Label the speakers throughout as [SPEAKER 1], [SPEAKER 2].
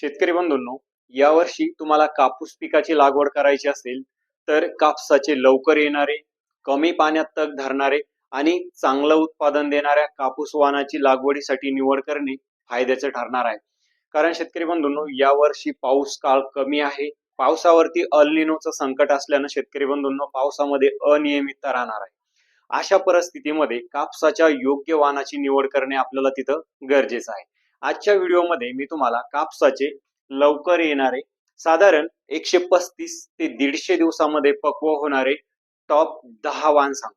[SPEAKER 1] शेतकरी बंधूंनो, यावर्षी तुम्हाला कापूस पिकाची लागवड करायची असेल तर कापसाचे लवकर येणारे, कमी पाण्यात तग धरणारे आणि चांगलं उत्पादन देणाऱ्या कापूस वाणाची लागवडीसाठी निवड करणे फायद्याचे ठरणार आहे. कारण शेतकरी बंधूंनो, यावर्षी पाऊस काळ कमी आहे. पावसावरती अल निनोचं संकट असल्यानं शेतकरी बंधूंनो, पावसामध्ये अनियमितता राहणार आहे. अशा परिस्थितीमध्ये कापसाच्या योग्य वाणाची निवड करणे आपल्याला तिथं गरजेचं आहे. आजच्या व्हिडिओमध्ये मी तुम्हाला कापसाचे लवकर येणारे, साधारण 135 ते 150 दिवसामध्ये पक्व होणारे टॉप 10 वाण सांगतो.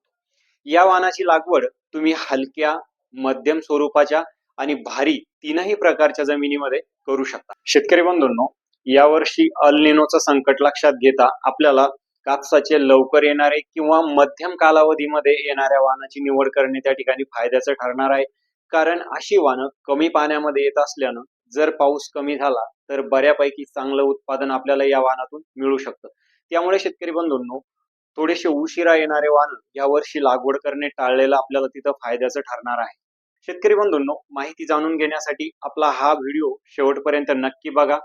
[SPEAKER 1] या वाणाची लागवड तुम्ही हलक्या, मध्यम स्वरूपाच्या आणि भारी तीनही प्रकारच्या जमिनीमध्ये करू शकता. शेतकरी बंधूंनो, यावर्षी अल निनोचं संकट लक्षात घेता आपल्याला कापसाचे लवकर येणारे किंवा मध्यम कालावधीमध्ये येणाऱ्या वाणाची निवड करणे त्या ठिकाणी फायद्याचं ठरणार आहे. कारण अशी वाणं कमी पाण्यामध्ये येत असल्यानं जर पाऊस कमी झाला तर बऱ्यापैकी चांगलं उत्पादन आपल्याला या वाणातून मिळू शकतं. त्यामुळे शेतकरी बंधूंनो, थोडेसे उशिरा येणारे वाण यावर्षी लागवड करणे टाळलेलं आपल्याला तिथं फायद्याचं ठरणार आहे. शेतकरी बंधूंनो, माहिती जाणून घेण्यासाठी आपला हा व्हिडिओ शेवटपर्यंत नक्की बघा.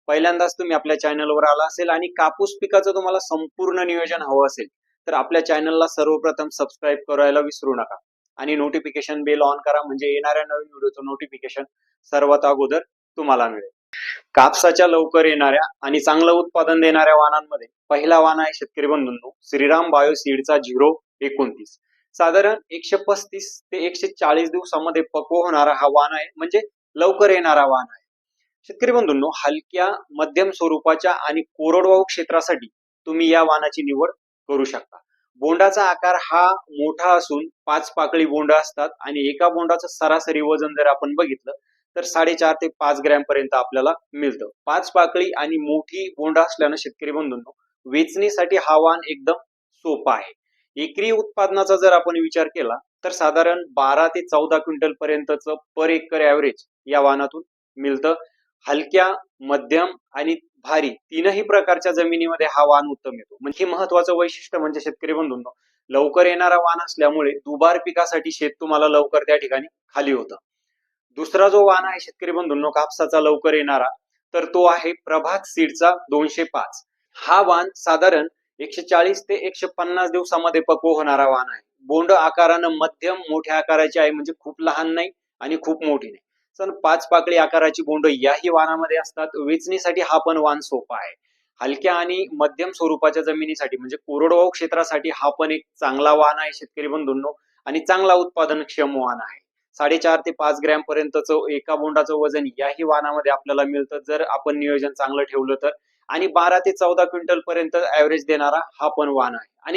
[SPEAKER 1] पहिल्यांदाच तुम्ही आपल्या चॅनलवर आला असेल आणि कापूस पिकाचं तुम्हाला संपूर्ण नियोजन हवं असेल तर आपल्या चॅनलला सर्वप्रथम सबस्क्राईब करायला विसरू नका आणि नोटिफिकेशन बेल ऑन करा, म्हणजे येणाऱ्या नवीन व्हिडिओचं नोटिफिकेशन सर्वात अगोदर तुम्हाला मिळेल. कापसाच्या लवकर येणाऱ्या आणि चांगलं उत्पादन देणाऱ्या वाणांमध्ये पहिला वाण आहे शेतकरी बंधूंनो, श्रीराम बायोसीडचा 029. साधारण 135 ते 140 दिवसामध्ये पक्व होणारा हा वाण आहे, म्हणजे लवकर येणारा वाण आहे. शेतकरी बंधूंनो, हलक्या, मध्यम स्वरूपाच्या आणि कोरडवाहू क्षेत्रासाठी तुम्ही या वाणाची निवड करू शकता. बोंडाचा आकार हा मोठा असून 5 पाकळी बोंड असतात आणि एका बोंडाचं सरासरी वजन जर आपण बघितलं तर 4.5 ते 5 ग्रॅम पर्यंत आपल्याला मिळतं. 5 पाकळी आणि मोठी बोंड असल्यानं शेतकरी बंधूंनो, वेचणीसाठी हा वाण एकदम सोपा आहे. एकरी उत्पादनाचा जर आपण विचार केला तर साधारण 12 ते 14 क्विंटल पर्यंतचं पर एकर ऍव्हरेज या वाणातून मिळतं. हलक्या, मध्यम आणि भारी तीनही प्रकारच्या जमिनीमध्ये हा वाण उत्तम येतो. म्हणजे महत्वाचं वैशिष्ट्य म्हणजे शेतकरी बंधूंनो, लवकर येणारा वाण असल्यामुळे दुबार पिकासाठी शेत तुम्हाला लवकर त्या ठिकाणी खाली होतं. दुसरा जो वाण आहे शेतकरी बंधूंनो कापसाचा लवकर येणारा, तर तो आहे प्रभात सीडचा 205. हा वाण साधारण 140 ते 150 दिवसामध्ये पक्व होणारा वाण आहे. बोंड आकारानं मध्यम मोठ्या आकाराची आहे, म्हणजे खूप लहान नाही आणि खूप मोठी नाही. 5 पाकळी आकाराची बोंड याही वाणामध्ये असतात. वेचणीसाठी हा पण वाण सोपा आहे. हलक्या आणि मध्यम स्वरूपाच्या जमिनीसाठी म्हणजे कोरडवाहू क्षेत्रासाठी हा पण एक चांगला वाण आहे शेतकरी बंधूंनो, आणि चांगला उत्पादनक्षम वाण आहे. 4.5 ते 5 ग्रॅम पर्यंतचं एका बोंडाचं वजन याही वाणामध्ये आपल्याला मिळतं जर आपण नियोजन चांगलं ठेवलं तर. आणि 12 ते 14 क्विंटल पर्यंत ऍव्हरेज देणारा हा पण वाण आहे. आणि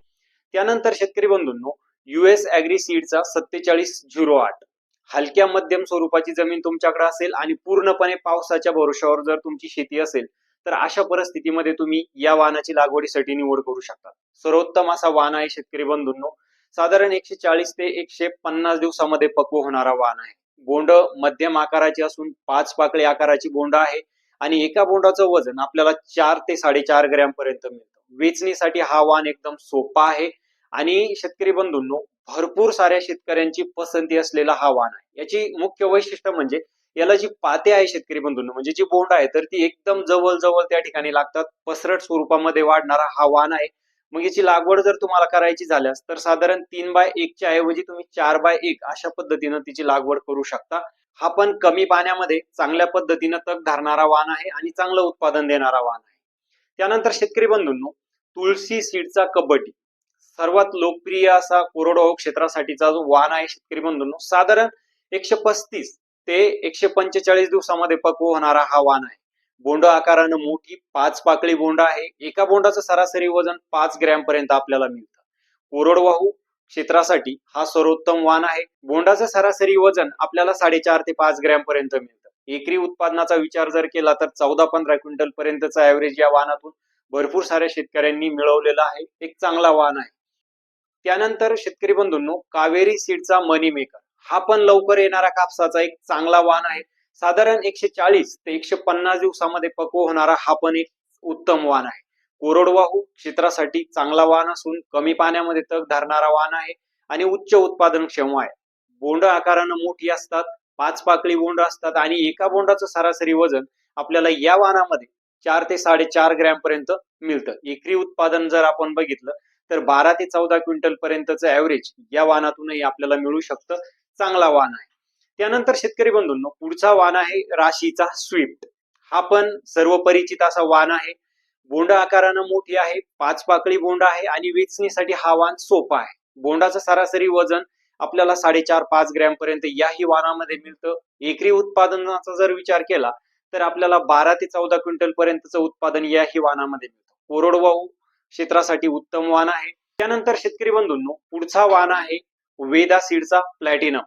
[SPEAKER 1] त्यानंतर शेतकरी बंधूंनो, US ऍग्री सीडचा 4708. हलक्या मध्यम स्वरूपाची जमीन तुमच्याकडे असेल आणि पूर्णपणे पावसाच्या भरोशावर जर तुमची शेती असेल तर अशा परिस्थितीमध्ये तुम्ही या वाणाची लागवडीसाठी निवड करू शकता. सर्वोत्तम असा वाण आहे शेतकरी बंधूंनो. साधारण 140 ते 150 दिवसामध्ये पक्व होणारा वाण आहे. बोंड मध्यम आकाराची असून 5 पाकळी आकाराची बोंड आहे आणि एका बोंडाचं वजन आपल्याला 4 ते 4.5 ग्रॅम पर्यंत मिळतं. वेचणीसाठी हा वाण एकदम सोपा आहे आणि शेतकरी बंधूंनो, भरपूर साऱ्या शेतकऱ्यांची पसंती असलेला हा वाण आहे. याची मुख्य वैशिष्ट्य म्हणजे याला जी पाते आहे शेतकरी बंधूंनो, म्हणजे जी बोंड आहे तर ती एकदम जवळ जवळ त्या ठिकाणी लागतात. पसरट स्वरूपामध्ये वाढणारा हा वाण आहे. मग याची लागवड जर तुम्हाला करायची झाल्यास तर साधारण 3x1 च्या ऐवजी तुम्ही 4x1 अशा पद्धतीनं तिची लागवड करू शकता. हा पण कमी पाण्यामध्ये चांगल्या पद्धतीनं तग धरणारा वाण आहे आणि चांगलं उत्पादन देणारा वाण आहे. त्यानंतर शेतकरी बंधूंनो, तुळशी सीडचा कबड्डी सर्वात लोकप्रिय असा कोरडवाहू क्षेत्रासाठीचा जो वाण आहे शेतकरी बंधूंनो, साधारण 135 ते 145 दिवसामध्ये पक्व होणारा हा वाण आहे. बोंड आकारानं मोठी 5 पाकळी बोंड आहे. एका बोंडाचं सरासरी वजन 5 ग्रॅम पर्यंत आपल्याला मिळतं. कोरडवाहू क्षेत्रासाठी हा सर्वोत्तम वाण आहे. बोंडाचं सरासरी वजन आपल्याला 4.5 ते 5 ग्रॅम पर्यंत मिळतं. एकरी उत्पादनाचा विचार जर केला तर 14-15 क्विंटल पर्यंतचा ऍव्हरेज या वाणातून भरपूर साऱ्या शेतकऱ्यांनी मिळवलेला आहे. एक चांगला वाण आहे. त्यानंतर शेतकरी बंधूंनो, कावेरी सीडचा मनी मेकर हा पण लवकर येणारा कापसाचा एक चांगला वाण आहे. साधारण 140 ते 150 दिवसामध्ये पक्व होणारा हा पण एक उत्तम वाण आहे. कोरडवाहू क्षेत्रासाठी चांगला वाण असून कमी पाण्यामध्ये तग धरणारा वाण आहे आणि उच्च उत्पादनक्षम आहे. बोंड आकारानं मोठी असतात, 5 पाकळी बोंड असतात आणि एका बोंडाचं सरासरी वजन आपल्याला या वाणामध्ये 4 ते 4.5 ग्रॅम पर्यंत मिळतं. एकरी उत्पादन जर आपण बघितलं तर 12 ते 14 क्विंटल पर्यंतचं ऍव्हरेज या वाणातूनही आपल्याला मिळू शकतं. चांगला वाण आहे. त्यानंतर शेतकरी बंधूंनो, पुढचा वाण आहे राशीचा स्विफ्ट. हा पण सर्व परिचित असा वाण आहे. बोंड आकारानं मोठी आहे, 5 पाकळी बोंड आहे आणि वेचणीसाठी हा वाण सोपा आहे. बोंडाचं सरासरी वजन आपल्याला 4.5-5 ग्रॅम पर्यंत याही वाणामध्ये मिळतं. एकरी उत्पादनाचा जर विचार केला तर आपल्याला 12 ते 14 क्विंटल पर्यंतचं उत्पादन याही वाणामध्ये मिळतं. कोरडवाहू क्षेत्रासाठी उत्तम वाण आहे. त्यानंतर शेतकरी बंधूंनो, पुढचा वाण आहे वेदा सीडचा प्लॅटिनम.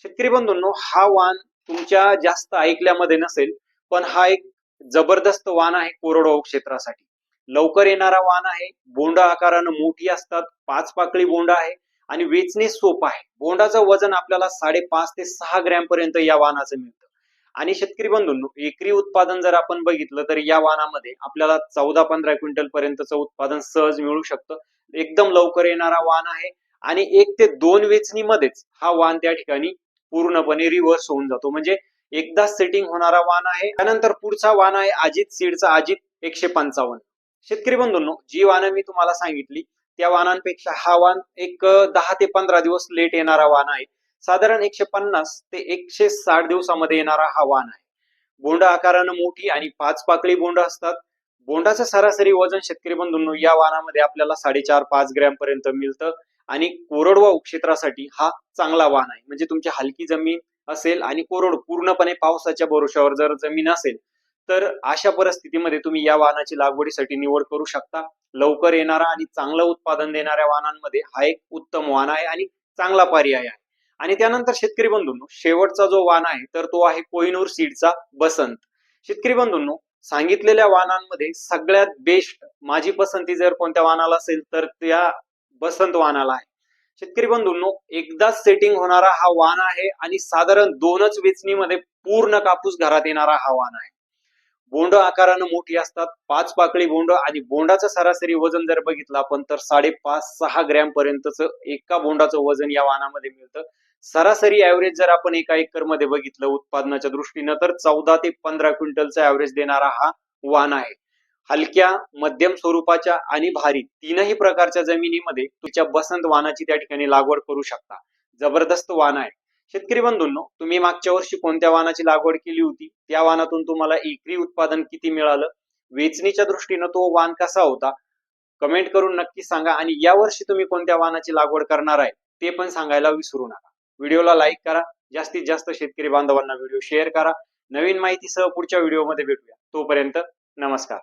[SPEAKER 1] शेतकरी बंधूंनो, हा वाण तुमच्या जास्त ऐकल्यामध्ये नसेल, पण हा एक जबरदस्त वाण आहे कोरडवाहू क्षेत्रासाठी. लवकर येणारा वाण आहे. बोंड आकारानं मोठी असतात, 5 पाकळी बोंड आहे आणि वेचणे सोपं आहे. बोंडाचं वजन आपल्याला 5.5 ते 6 ग्रॅम पर्यंत या वाणाचं मिळतं. आणि शेतकरी बंधूंनो, एकरी उत्पादन जर आपण बघितलं तर या वाणामध्ये आपल्याला 14-15 क्विंटल पर्यंतचं उत्पादन सहज मिळू शकतं. एकदम लवकर येणारा वाण आहे आणि 1 ते 2 वेचणीमध्येच हा वाण त्या ठिकाणी पूर्णपणे रिव्हर्स होऊन जातो. म्हणजे एकदा सेटिंग होणारा वाण आहे. त्यानंतर पुढचा वाण आहे अजित सीडचा अजित 155. शेतकरी बंधूंनो, जी वाणं मी तुम्हाला सांगितली त्या वाणांपेक्षा हा वाण एक 10 ते 15 दिवस लेट येणारा वाण आहे. साधारण 150 ते 160 दिवसामध्ये येणारा हा वाण आहे. बोंड आकारानं मोठी आणि 5 पाकळी बोंड असतात. बोंडाचं सरासरी वजन शेतकरी बंधूंनो या वाणामध्ये आपल्याला 4.5-5 ग्रॅम पर्यंत मिळतं आणि कोरडवाहू क्षेत्रासाठी हा चांगला वाण आहे. म्हणजे तुमची हलकी जमीन असेल आणि कोरड पूर्णपणे पावसाच्या भरोशावर जर जमीन असेल तर अशा परिस्थितीमध्ये तुम्ही या वाणाची लागवडीसाठी निवड करू शकता. लवकर येणारा आणि चांगलं उत्पादन देणाऱ्या वाणांमध्ये हा एक उत्तम वाण आहे आणि चांगला पर्याय आहे. आणि त्यानंतर शेतकरी बंधूंनो, शेवटचा जो वाण आहे तर तो आहे कोहिनूर सीडचा बसंत. शेतकरी बंधूंनो, सांगितलेल्या वाणांमध्ये सगळ्यात बेस्ट माझी पसंती जर कोणत्या वाणाला असेल तर त्या बसंत वाणाला आहे. शेतकरी बंधूंनो, एकदाच सेटिंग होणारा हा वाण आहे आणि साधारण 2च वेचणीमध्ये पूर्ण कापूस घरात येणारा हा वाण आहे. बोंड आकारानं मोठी असतात, 5 पाकळी बोंड आणि बोंडाचं सरासरी वजन जर बघितलं आपण तर 5.5-6 ग्रॅम पर्यंतचं एका बोंडाचं वजन या वाणामध्ये मिळतं. सरासरी ऍव्हरेज जर आपण एका एकर मध्ये बघितलं उत्पादनाच्या दृष्टीनं तर 14 ते 15 क्विंटलचा ऍव्हरेज देणारा हा वाण आहे. हलक्या, मध्यम स्वरूपाच्या आणि भारी तीनही प्रकारच्या जमिनीमध्ये तुमच्या बसंत वाणाची त्या ठिकाणी लागवड करू शकता. जबरदस्त वाण आहे. शेतकरी बंधूंनो, तुम्ही मागच्या वर्षी कोणत्या वाणाची लागवड केली होती, त्या वाणातून तुम्हाला एकरी उत्पादन किती मिळालं, वेचणीच्या दृष्टीनं तो वाण कसा होता, कमेंट करून नक्की सांगा. आणि या वर्षी तुम्ही कोणत्या वाणाची लागवड करणार आहे ते पण सांगायला विसरू नका. व्हिडिओला लाईक करा, जास्तीत जास्त शेतकरी बांधवांना व्हिडिओ शेअर करा. नवीन माहितीसह पुढच्या व्हिडिओमध्ये भेटूया. तोपर्यंत नमस्कार.